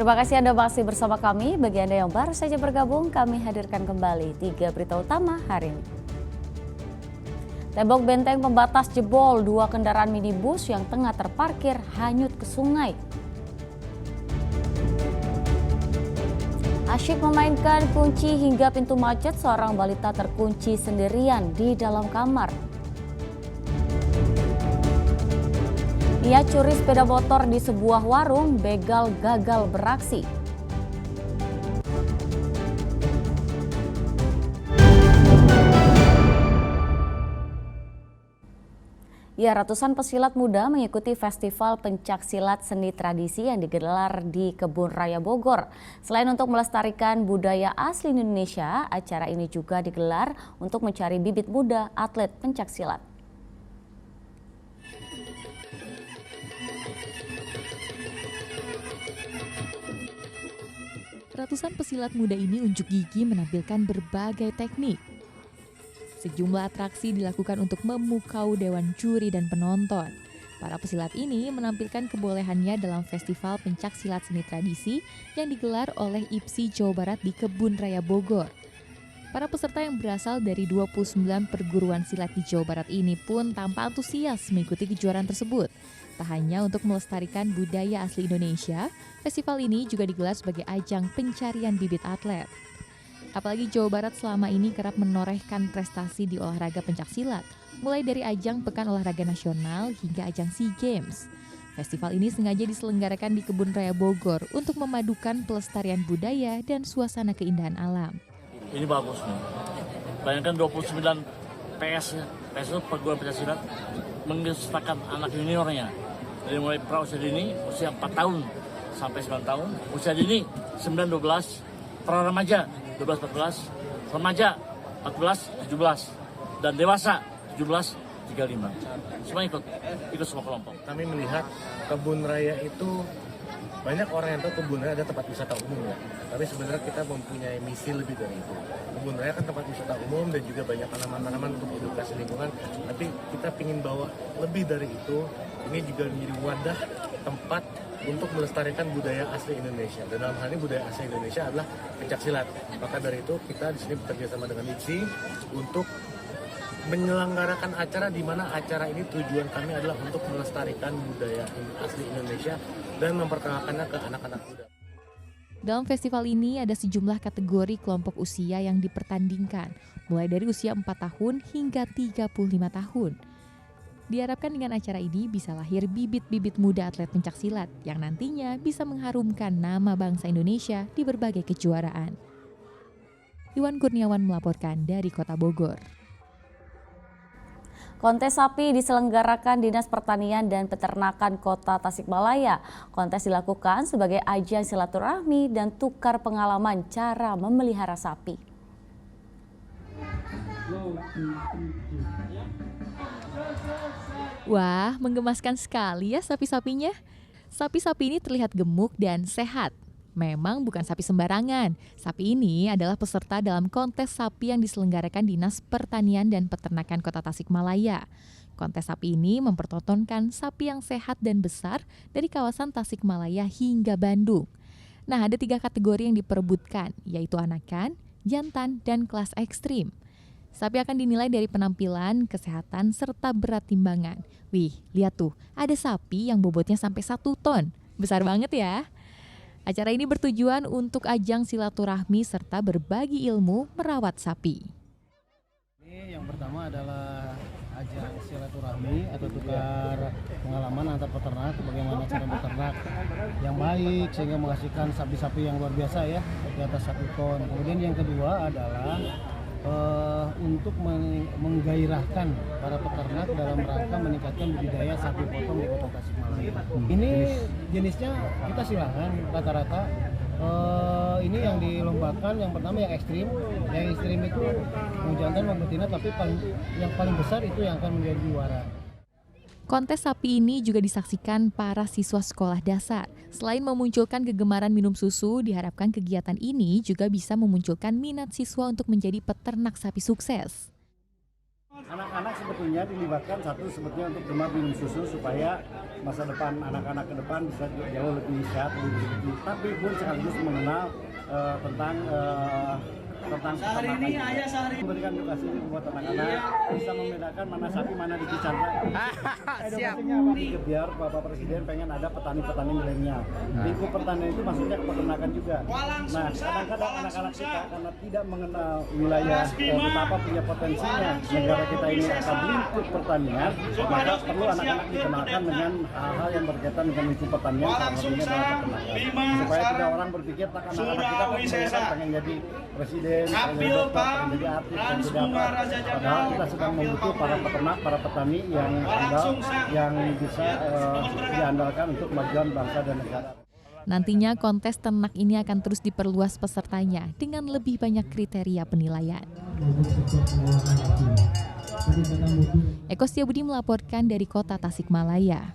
Terima kasih Anda masih bersama kami. Bagi Anda yang baru saja bergabung, kami hadirkan kembali 3 berita utama hari ini. Tembok benteng pembatas jebol, 2 kendaraan minibus yang tengah terparkir hanyut ke sungai. Asyik memainkan kunci hingga pintu macet, seorang balita terkunci sendirian di dalam kamar. Ia curi sepeda motor di sebuah warung, begal gagal beraksi. Ya, ratusan pesilat muda mengikuti festival pencaksilat seni tradisi yang digelar di Kebun Raya Bogor. Selain untuk melestarikan budaya asli Indonesia, acara ini juga digelar untuk mencari bibit muda atlet pencaksilat. Ratusan pesilat muda ini unjuk gigi menampilkan berbagai teknik. Sejumlah atraksi dilakukan untuk memukau dewan juri dan penonton. Para pesilat ini menampilkan kebolehannya dalam festival pencaksilat seni tradisi yang digelar oleh IPSI Jawa Barat di Kebun Raya Bogor. Para peserta yang berasal dari 29 perguruan silat di Jawa Barat ini pun tampak antusias mengikuti kejuaraan tersebut. Tak hanya untuk melestarikan budaya asli Indonesia, festival ini juga digelar sebagai ajang pencarian bibit atlet. Apalagi Jawa Barat selama ini kerap menorehkan prestasi di olahraga pencaksilat, mulai dari ajang Pekan Olahraga Nasional hingga ajang SEA Games. Festival ini sengaja diselenggarakan di Kebun Raya Bogor untuk memadukan pelestarian budaya dan suasana keindahan alam. Ini bagus nih. Bayangkan 29 PS ya. PS itu perguruan pencaksilat mengesahkan anak juniornya. Dari mulai pra-usia dini, usia 4 tahun sampai 9 tahun, usia dini 9-12, pra-remaja 12-14, remaja 14-17, dan dewasa 17-35. Semua ikut semua kelompok. Kami melihat Kebun Raya itu banyak orang yang tahu Kebun Raya ada tempat wisata umum ya. Tapi sebenarnya kita mempunyai misi lebih dari itu. Kebun Raya kan tempat wisata umum dan juga banyak tanaman-tanaman untuk edukasi lingkungan. Tapi kita ingin bawa lebih dari itu. Ini juga menjadi wadah tempat untuk melestarikan budaya asli Indonesia. Dan dalam hal ini budaya asli Indonesia adalah pencaksilat. Maka dari itu kita di sini bekerja sama dengan IPSI untuk menyelenggarakan acara di mana acara ini tujuan kami adalah untuk melestarikan budaya asli Indonesia dan memperkenalkannya ke anak-anak muda. Dalam festival ini ada sejumlah kategori kelompok usia yang dipertandingkan, mulai dari usia 4 tahun hingga 35 tahun. Diharapkan dengan acara ini bisa lahir bibit-bibit muda atlet pencaksilat yang nantinya bisa mengharumkan nama bangsa Indonesia di berbagai kejuaraan. Iwan Kurniawan melaporkan dari Kota Bogor. Kontes sapi diselenggarakan Dinas Pertanian dan Peternakan Kota Tasikmalaya. Kontes dilakukan sebagai ajang silaturahmi dan tukar pengalaman cara memelihara sapi. Wah, menggemaskan sekali ya sapi-sapinya. Sapi-sapi ini terlihat gemuk dan sehat. Memang bukan sapi sembarangan. Sapi ini adalah peserta dalam kontes sapi yang diselenggarakan Dinas Pertanian dan Peternakan Kota Tasikmalaya. Kontes sapi ini mempertontonkan sapi yang sehat dan besar dari kawasan Tasikmalaya hingga Bandung. Nah, ada 3 kategori yang diperebutkan, yaitu anakan, jantan, dan kelas ekstrim. Sapi akan dinilai dari penampilan, kesehatan, serta berat timbangan. Wih, lihat tuh, ada sapi yang bobotnya sampai 1 ton. Besar banget ya. Acara ini bertujuan untuk ajang silaturahmi serta berbagi ilmu merawat sapi. Ini yang pertama adalah ajang silaturahmi atau tukar pengalaman antar peternak, bagaimana cara beternak yang baik sehingga menghasilkan sapi-sapi yang luar biasa ya, di atas 1 ton. Kemudian yang kedua adalah untuk menggairahkan para peternak dalam rangka meningkatkan budidaya sapi potong di Kota Tasikmalaya. Ini jenisnya kita silakan rata-rata. Ini yang dilombakan yang pertama yang ekstrim itu mau jantan mau betina, tapi yang paling besar itu yang akan menjadi juara. Kontes sapi ini juga disaksikan para siswa sekolah dasar. Selain memunculkan kegemaran minum susu, diharapkan kegiatan ini juga bisa memunculkan minat siswa untuk menjadi peternak sapi sukses. Anak-anak sebetulnya dilibatkan sebetulnya untuk gemar minum susu supaya masa depan anak-anak ke depan bisa jauh lebih sehat, lebih begitu. Tapi pun sekaligus mengenal tentang peternakan juga. Memberikan edukasi buat anak-anak bisa membedakan mana sapi mana Diki Chandra. Edukasinya apa? Biar Bapak Presiden pengen ada petani-petani milenial. Lingkup pertanian itu maksudnya peternakan juga. Nah, kadang-kadang anak-anak kita karena tidak mengenal wilayah betapa punya potensinya negara kita ini akan lingkup pertanian, maka perlu anak-anak dikenalkan dengan hal-hal yang berkaitan dengan lingkup pertanian, salah satunya adalah peternakan. Supaya tidak orang berpikir anak-anak kita pengen jadi presiden, pengen jadi dokter, pengen jadi artis, pengen jadi apa. Padahal kita sedang membutuh para peternak, para petani yang andal, yang bisa diandalkan untuk kemajuan bangsa dan negara. Nantinya kontes ternak ini akan terus diperluas pesertanya dengan lebih banyak kriteria penilaian. Eko Setiabudi melaporkan dari kota Tasikmalaya.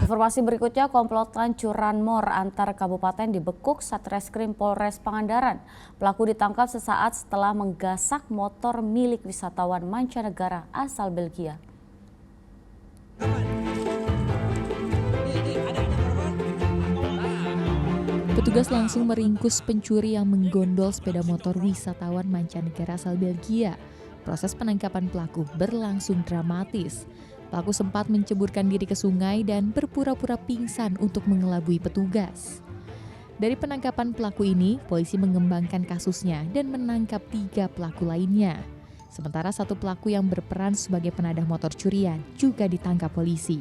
Informasi berikutnya, komplotan curanmor antar kabupaten dibekuk Satreskrim Polres Pangandaran. Pelaku ditangkap sesaat setelah menggasak motor milik wisatawan mancanegara asal Belgia. Petugas langsung meringkus pencuri yang menggondol sepeda motor wisatawan mancanegara asal Belgia. Proses penangkapan pelaku berlangsung dramatis. Pelaku sempat menceburkan diri ke sungai dan berpura-pura pingsan untuk mengelabui petugas. Dari penangkapan pelaku ini, polisi mengembangkan kasusnya dan menangkap 3 pelaku lainnya. Sementara 1 pelaku yang berperan sebagai penadah motor curian juga ditangkap polisi.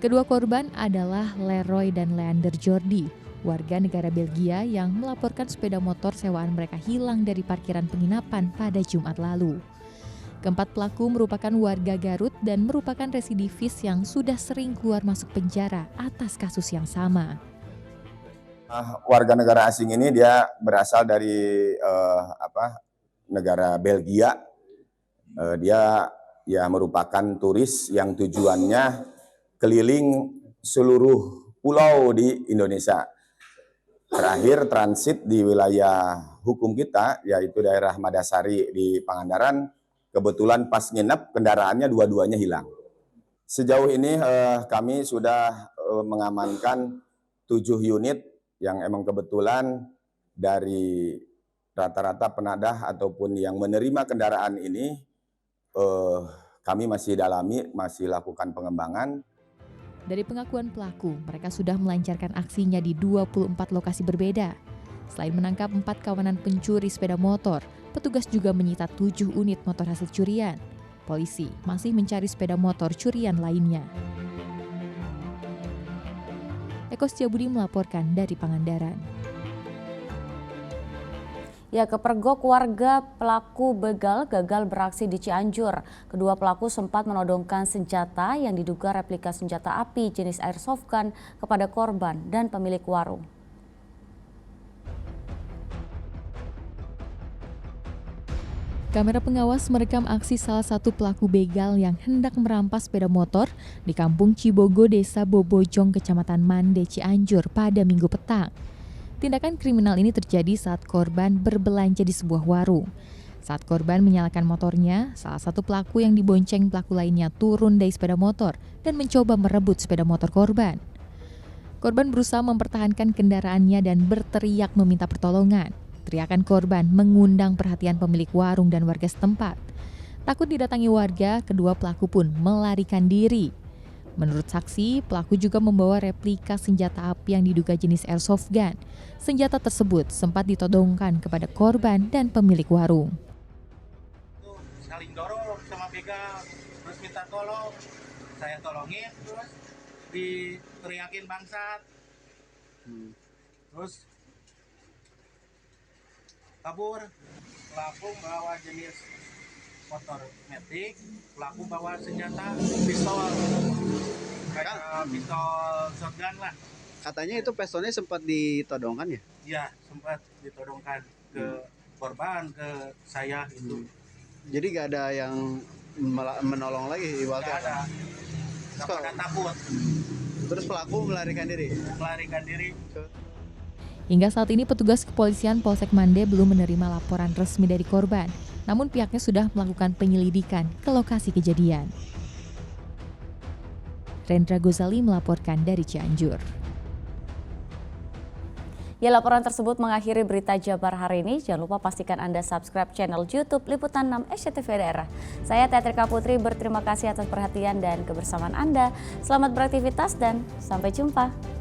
Kedua korban adalah Leroy dan Leander Jordi, warga negara Belgia yang melaporkan sepeda motor sewaan mereka hilang dari parkiran penginapan pada Jumat lalu. Keempat pelaku merupakan warga Garut dan merupakan residivis yang sudah sering keluar masuk penjara atas kasus yang sama. Warga negara asing ini dia berasal dari negara Belgia. Dia ya merupakan turis yang tujuannya keliling seluruh pulau di Indonesia. Terakhir transit di wilayah hukum kita, yaitu daerah Madasari di Pangandaran. Kebetulan pas nginep kendaraannya dua-duanya hilang. Sejauh ini kami sudah mengamankan 7 unit yang emang kebetulan dari rata-rata penadah ataupun yang menerima kendaraan ini kami masih dalami, masih lakukan pengembangan. Dari pengakuan pelaku, mereka sudah melancarkan aksinya di 24 lokasi berbeda. Selain menangkap 4 kawanan pencuri sepeda motor, petugas juga menyita 7 unit motor hasil curian. Polisi masih mencari sepeda motor curian lainnya. Eko Setiabudi melaporkan dari Pangandaran. Ya, kepergok warga pelaku begal gagal beraksi di Cianjur. Kedua pelaku sempat menodongkan senjata yang diduga replika senjata api jenis airsoft gun kepada korban dan pemilik warung. Kamera pengawas merekam aksi salah satu pelaku begal yang hendak merampas sepeda motor di Kampung Cibogo, Desa Bobojong, Kecamatan Mande, Cianjur pada Minggu petang. Tindakan kriminal ini terjadi saat korban berbelanja di sebuah warung. Saat korban menyalakan motornya, salah satu pelaku yang dibonceng pelaku lainnya turun dari sepeda motor dan mencoba merebut sepeda motor korban. Korban berusaha mempertahankan kendaraannya dan berteriak meminta pertolongan. Teriakan korban mengundang perhatian pemilik warung dan warga setempat. Takut didatangi warga, kedua pelaku pun melarikan diri. Menurut saksi, pelaku juga membawa replika senjata api yang diduga jenis airsoft gun. Senjata tersebut sempat ditodongkan kepada korban dan pemilik warung. Saling dorong sama begal, terus minta tolong. Saya tolongin, terus diteriakin bangsat. Terus kabur. Pelaku bawa jenis motor metik, pelaku bawa senjata pistol, kayak pistol shotgun lah. Katanya itu pistolnya sempat ditodongkan ya? Iya, sempat ditodongkan ke korban, ke saya itu. Jadi gak ada yang menolong lagi? Gak ada. Gak pada takut. Terus pelaku melarikan diri? Melarikan diri. Hingga saat ini petugas kepolisian Polsek Mande belum menerima laporan resmi dari korban. Namun pihaknya sudah melakukan penyelidikan ke lokasi kejadian. Rendra Gozali melaporkan dari Cianjur. Ya, laporan tersebut mengakhiri berita Jabar hari ini. Jangan lupa pastikan Anda subscribe channel YouTube Liputan 6 SCTV Daerah. Saya Teatrika Putri berterima kasih atas perhatian dan kebersamaan Anda. Selamat beraktivitas dan sampai jumpa.